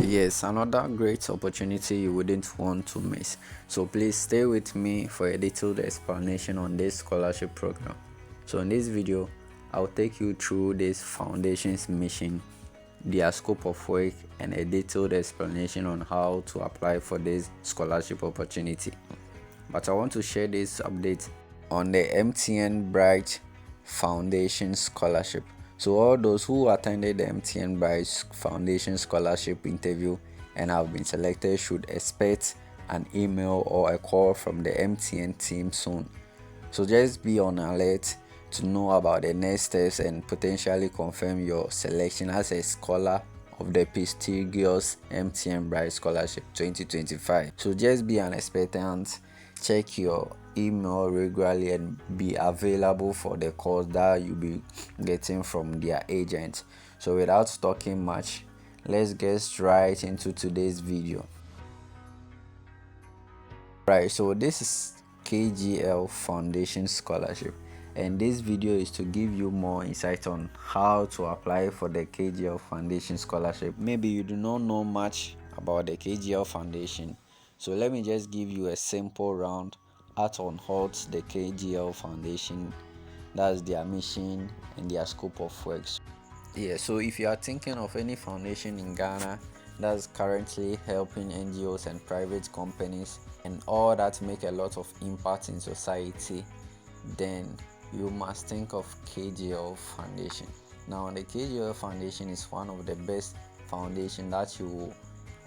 Yes, another great opportunity you wouldn't want to miss. So please stay with me for a detailed explanation on this scholarship program. So in this video, I'll take you through this foundation's mission, their scope of work, and a detailed explanation on how to apply for this scholarship opportunity. But I want to share this update on the MTN Bright Foundation Scholarship. So all those who attended the MTN Bright Foundation Scholarship interview and have been selected should expect an email or a call from the MTN team soon. So just be on alert to know about the next steps and potentially confirm your selection as a scholar of the prestigious MTN Bright Scholarship 2025. So just be an expectant, check your email regularly, and be available for the calls that you'll be getting from their agents. So without talking much, let's get right into today's video. Right, so this is KGL Foundation Scholarship, and this video is to give you more insight on how to apply for the KGL Foundation Scholarship. Maybe you do not know much about the KGL Foundation, so let me just give you a simple round out on what the KGL Foundation, that's their mission and their scope of works. Yeah, so if you are thinking of any foundation in Ghana that's currently helping NGOs and private companies and all that make a lot of impact in society, then you must think of KGL Foundation. Now, the KGL Foundation is one of the best foundation that you will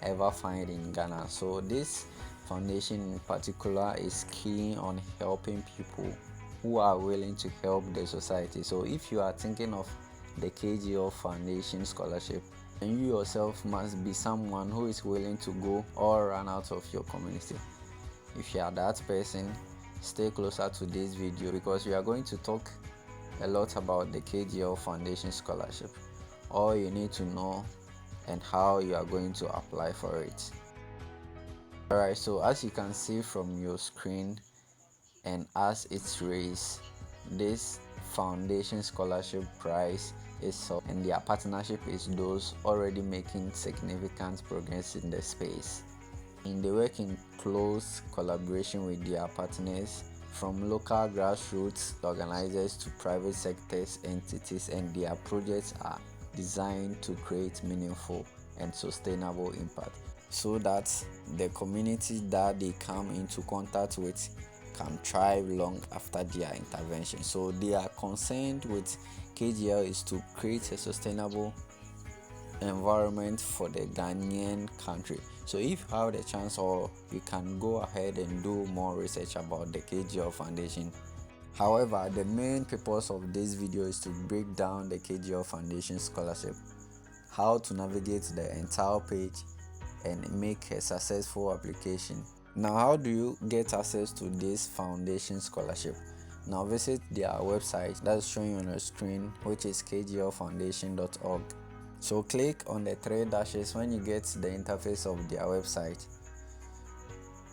ever find in Ghana. So this foundation in particular is keen on helping people who are willing to help the society. So if you are thinking of the KGL Foundation Scholarship, and you yourself must be someone who is willing to go or run out of your community. If you are that person, stay closer to this video because we are going to talk a lot about the KGL Foundation Scholarship, all you need to know, and how you are going to apply for it. Alright, so as you can see from your screen and as it's raised, this foundation scholarship prize is up, and their partnership is those already making significant progress in the space. And they work in close collaboration with their partners, from local grassroots organizers to private sectors entities, and their projects are designed to create meaningful and sustainable impact so that the community that they come into contact with can thrive long after their intervention. So their concern with KGL is to create a sustainable environment for the Ghanaian country. So if you have the chance, or you can go ahead and do more research about the KGL Foundation. However, the main purpose of this video is to break down the KGL Foundation Scholarship, how to navigate the entire page and make a successful application. Now, how do you get access to this foundation scholarship? Now visit their website that's showing on your screen, which is kglfoundation.org. So click on the 3 dashes when you get the interface of their website.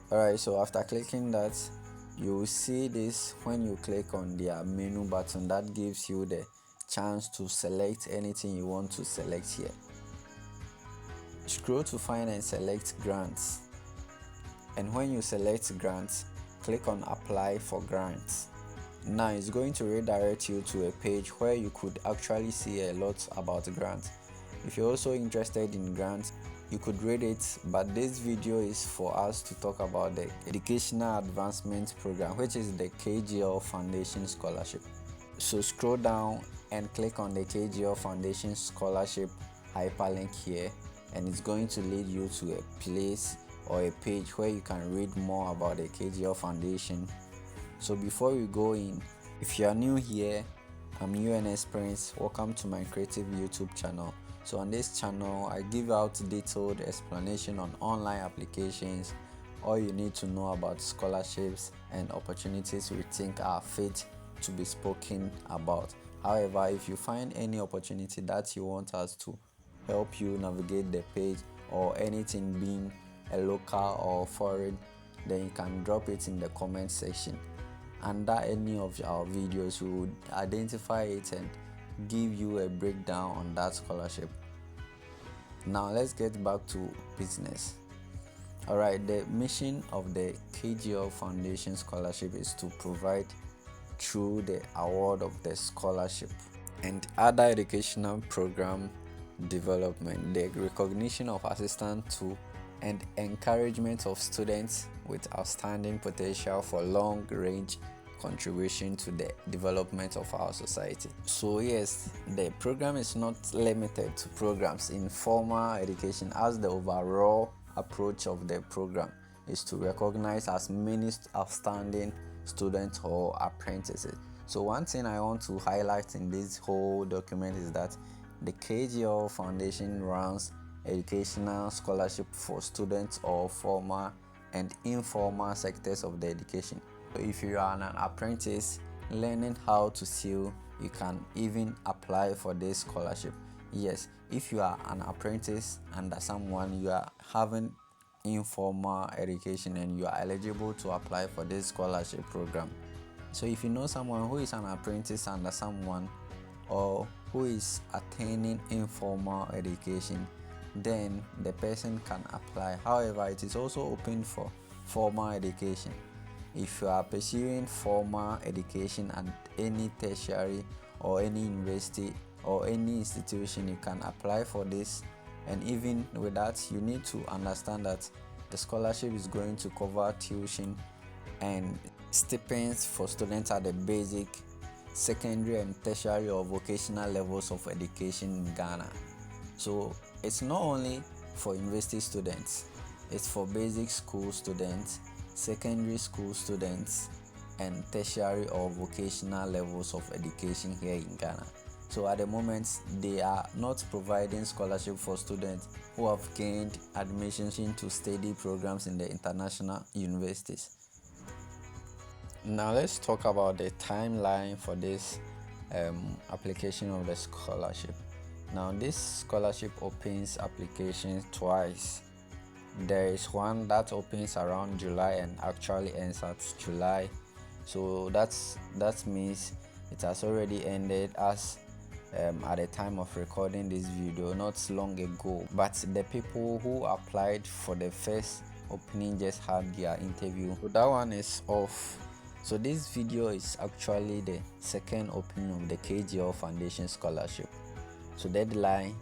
Alright, so after clicking that, you will see this when you click on their menu button that gives you the chance to select anything you want to select here. Scroll to find and select grants, and when you select grants, click on apply for grants. Now it's going to redirect you to a page where you could actually see a lot about grants. If you're also interested in grants, you could read it, but this video is for us to talk about the Educational Advancement Program, which is the KGL Foundation Scholarship. So scroll down and click on the KGL Foundation Scholarship hyperlink here, and it's going to lead you to a place or a page where you can read more about the KGL Foundation. So before we go in, if you are new here, I'm UNS Prince. Welcome to my creative YouTube channel. So on this channel, I give out detailed explanation on online applications, all you need to know about scholarships and opportunities we think are fit to be spoken about. However, if you find any opportunity that you want us to help you navigate the page, or anything being a local or foreign, then you can drop it in the comment section. Under any of our videos, we would identify it and give you a breakdown on that scholarship. Now let's get back to business. Alright, the mission of the KGL Foundation Scholarship is to provide, through the award of the scholarship and other educational program development, the recognition of assistance to and encouragement of students with outstanding potential for long-range contribution to the development of our society. So yes, the program is not limited to programs in formal education, as the overall approach of the program is to recognize as many outstanding students or apprentices. So one thing I want to highlight in this whole document is that the KGL Foundation runs educational scholarship for students of formal and informal sectors of the education. So if you are an apprentice learning how to sew, you can even apply for this scholarship. Yes, if you are an apprentice under someone, you are having informal education and you are eligible to apply for this scholarship program. So if you know someone who is an apprentice under someone or who is attaining informal education, then the person can apply. However, it is also open for formal education. If you are pursuing formal education at any tertiary or any university or any institution, you can apply for this. And even with that, you need to understand that the scholarship is going to cover tuition and stipends for students at the basic, secondary and tertiary or vocational levels of education in Ghana. So it's not only for university students, it's for basic school students, secondary school students, and tertiary or vocational levels of education here in Ghana. So at the moment, they are not providing scholarship for students who have gained admissions into study programs in the international universities. Now let's talk about the timeline for this application of the scholarship. Now this scholarship opens applications twice. There is one that opens around July and actually ends at July. So that means it has already ended as at the time of recording this video, not long ago. But the people who applied for the first opening just had their interview, so that one is off. So this video is actually the second opening of the KGL Foundation Scholarship. So deadline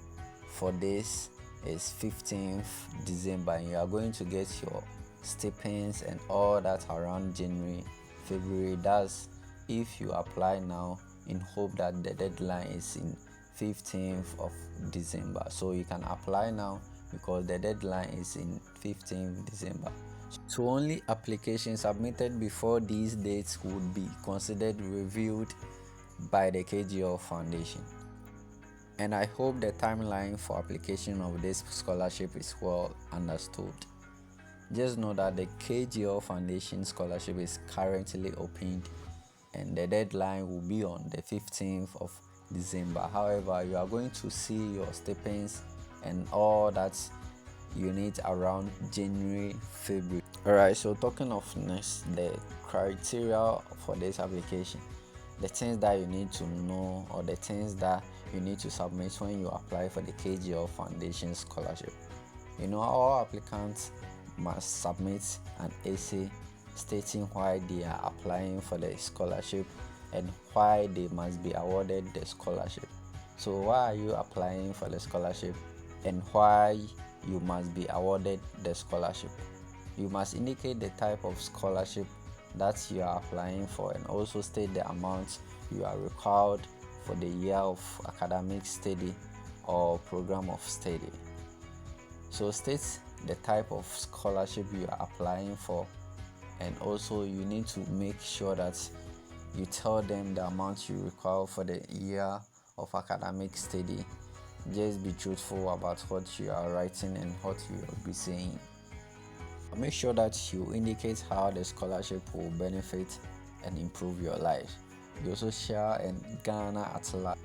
for this is 15th December, and you are going to get your stipends and all that around January, February. That's if you apply now in hope that the deadline is in 15th of December. So you can apply now because the deadline is in 15th December. So only applications submitted before these dates would be considered reviewed by the KGL Foundation. And I hope the timeline for application of this scholarship is well understood. Just know that the KGL Foundation Scholarship is currently opened and the deadline will be on the 15th of December. However, you are going to see your stipends and all that you need around January, February. Alright, so talking of next, the criteria for this application, the things that you need to know or the things that you need to submit when you apply for the KGL Foundation Scholarship. All applicants must submit an essay stating why they are applying for the scholarship and why they must be awarded the scholarship. So why are you applying for the scholarship and why you must be awarded the scholarship? You must indicate the type of scholarship that you are applying for and also state the amount you are required for the year of academic study or program of study. So state the type of scholarship you are applying for, and also you need to make sure that you tell them the amount you require for the year of academic study. Just be truthful about what you are writing and what you will be saying. Make sure that you indicate how the scholarship will benefit and improve your life. You also share in Ghana at large.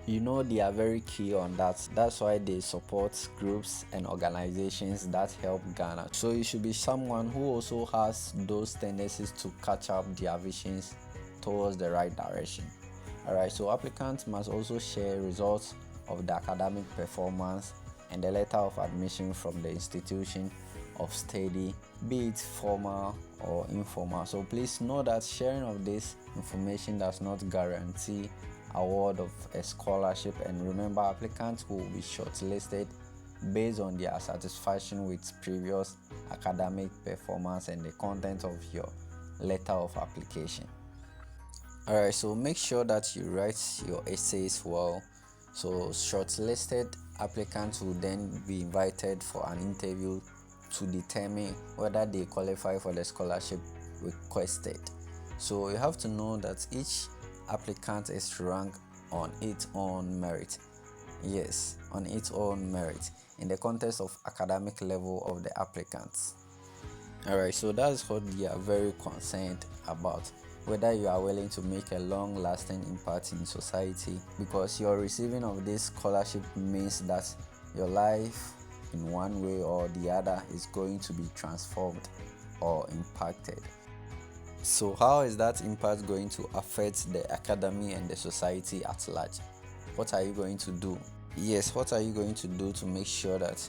They are very key on that. That's why they support groups and organizations that help Ghana. So you should be someone who also has those tendencies to catch up their visions towards the right direction. Alright, so applicants must also share results of the academic performance and the letter of admission from the institution of study, be it formal or informal. So please know that sharing of this information does not guarantee award of a scholarship, and remember, applicants will be shortlisted based on their satisfaction with previous academic performance and the content of your letter of application. Alright, so make sure that you write your essays well. So shortlisted applicants will then be invited for an interview to determine whether they qualify for the scholarship requested. So you have to know that each applicant is ranked on its own merit. Yes, on its own merit in the context of academic level of the applicants. Alright, so that's what they are very concerned about, whether you are willing to make a long-lasting impact in society, because your receiving of this scholarship means that your life in one way or the other is going to be transformed or impacted. So how is that impact going to affect the academy and the society at large? What are you going to do? Yes, what are you going to do to make sure that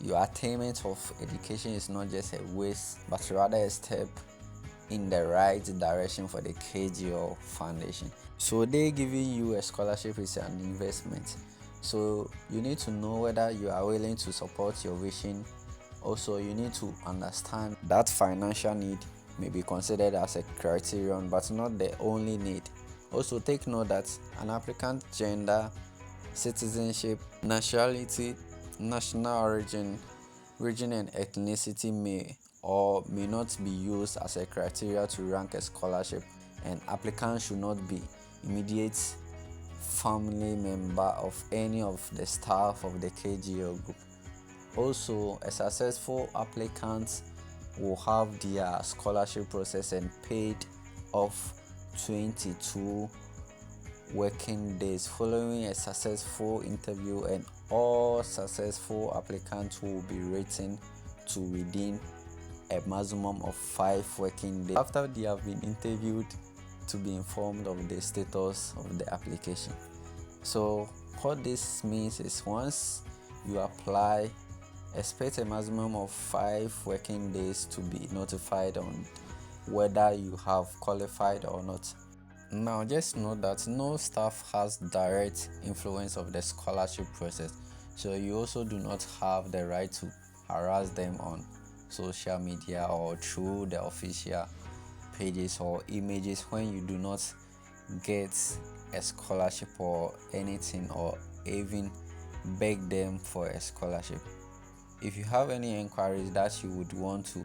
your attainment of education is not just a waste, but rather a step in the right direction for the KGL Foundation? So they giving you a scholarship is an investment. So you need to know whether you are willing to support your vision. Also, you need to understand that financial need may be considered as a criterion, but not the only need. Also, take note that an applicant's gender, citizenship, nationality, national origin, region, and ethnicity may or may not be used as a criteria to rank a scholarship, and applicants should not be immediate family member of any of the staff of the KGL group. Also, a successful applicant will have their scholarship process and paid off 22 working days following a successful interview, and all successful applicants will be rated to within a maximum of 5 working days after they have been interviewed to be informed of the status of the application. So what this means is, once you apply, expect a maximum of 5 working days to be notified on whether you have qualified or not. Now just note that no staff has direct influence of the scholarship process, so you also do not have the right to harass them on social media or through the official pages or images when you do not get a scholarship or anything, or even beg them for a scholarship. If you have any inquiries that you would want to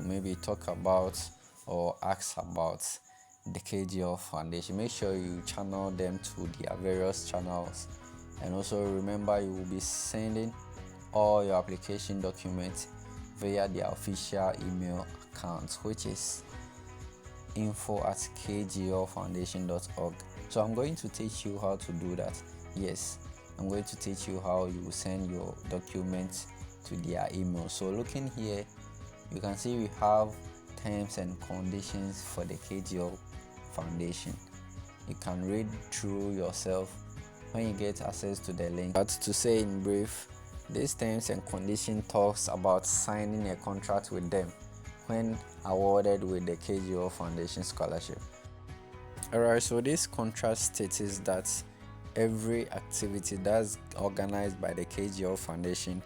maybe talk about or ask about the KGL Foundation, make sure you channel them to their various channels. And also remember, you will be sending all your application documents via their official email account, which is info@kglfoundation.org. So I'm going to teach you how to do that. Yes, I'm going to teach you how you will send your documents to their email. So looking here, you can see we have terms and conditions for the KGL Foundation. You can read through yourself when you get access to the link. But to say in brief, these terms and condition talks about signing a contract with them when awarded with the KGL Foundation Scholarship. Alright, so this contract states that every activity that's organized by the KGL Foundation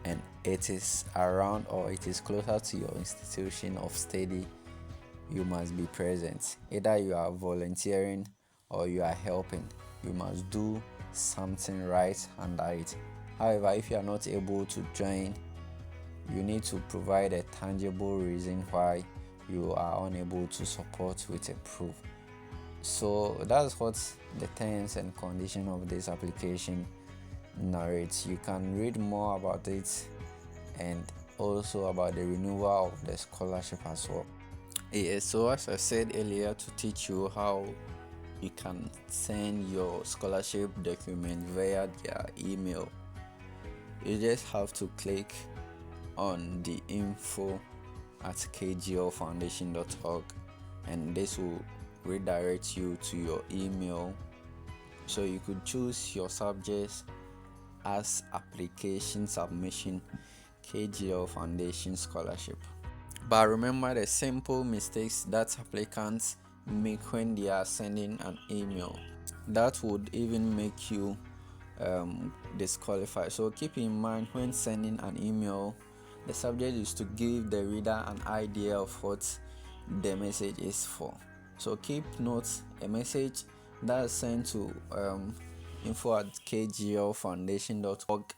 and it is around or it is closer to your institution of study, you must be present. Either you are volunteering or you are helping, you must do something right under it. However, if you are not able to join, you need to provide a tangible reason why you are unable to support with a proof. So that's what the terms and conditions of this application narrates. You can read more about it and also about the renewal of the scholarship as well. Yes, so as I said earlier, to teach you how you can send your scholarship document via their email, you just have to click on the info@kglfoundation.org, and this will redirect you to your email. So you could choose your subjects as application submission KGL Foundation Scholarship. But remember the simple mistakes that applicants make when they are sending an email that would even make you disqualified. So keep in mind, when sending an email, the subject is to give the reader an idea of what the message is for. So keep note, a message that is sent to info@kglfoundation.org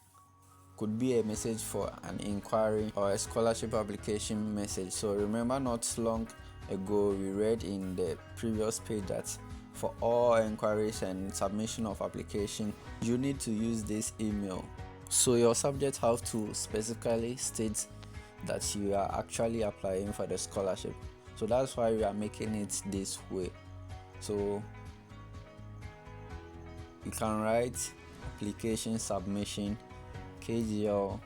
could be a message for an inquiry or a scholarship application message. So remember, not long ago we read in the previous page that for all inquiries and submission of application, you need to use this email. So your subject have to specifically state that you are actually applying for the scholarship. So that's why we are making it this way. So you can write application submission KGL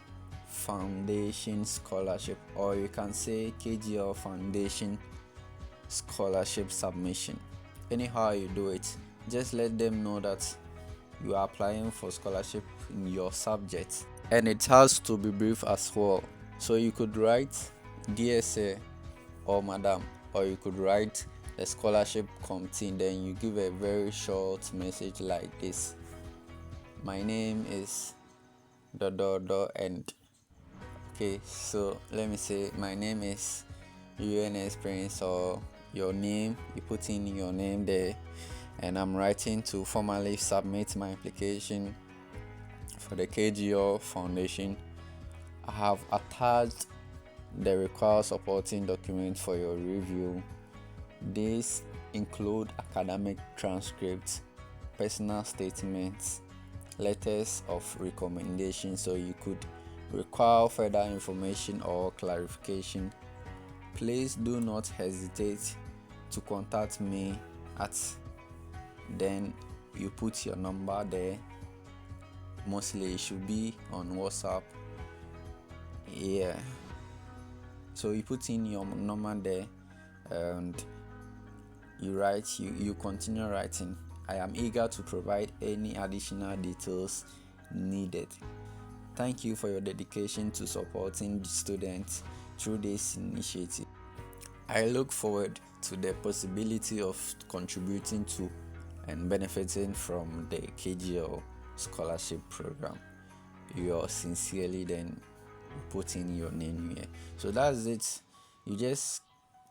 Foundation Scholarship, or you can say KGL Foundation Scholarship Submission. Anyhow you do it, just let them know that you are applying for scholarship in your subject, and it has to be brief as well. So you could write "Dear Sir" or "Madam," or you could write the scholarship committee. Then you give a very short message like this: "My name is and okay, so let me say my name is UNS Prince, or your name, you put in your name there, and I'm writing to formally submit my application for the KGL Foundation. I have attached the required supporting documents for your review. These include academic transcripts, personal statements, letters of recommendation, so you could require further information or clarification. Please do not hesitate to contact me at," then you put your number there. Mostly it should be on WhatsApp. Yeah, so you put in your number there and you continue writing. "I am eager to provide any additional details needed. Thank you for your dedication to supporting the students through this initiative. I look forward to the possibility of contributing to and benefiting from the KGL scholarship program. Yours sincerely," then put in your name here. So that's it. You just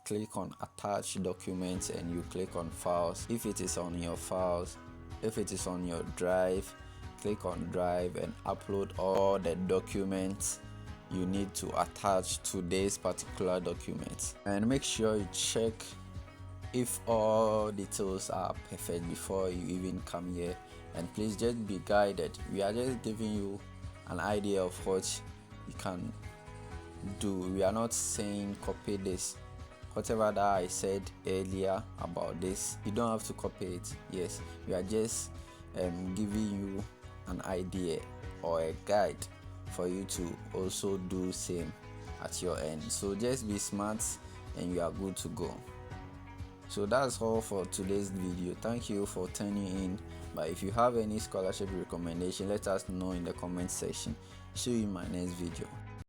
click on attach documents and you click on files. If it is on your files, if it is on your drive, click on drive and upload all the documents you need to attach to this particular document, and make sure you check if all details are perfect before you even come here. And please just be guided. We are just giving you an idea of what you can do. We are not saying copy this. Whatever that I said earlier about this, you don't have to copy it. Yes, we are just giving you an idea or a guide for you to also do same at your end. So just be smart and you are good to go. So that's all for today's video. Thank you for tuning in. But if you have any scholarship recommendation, let us know in the comment section. See you in my next video.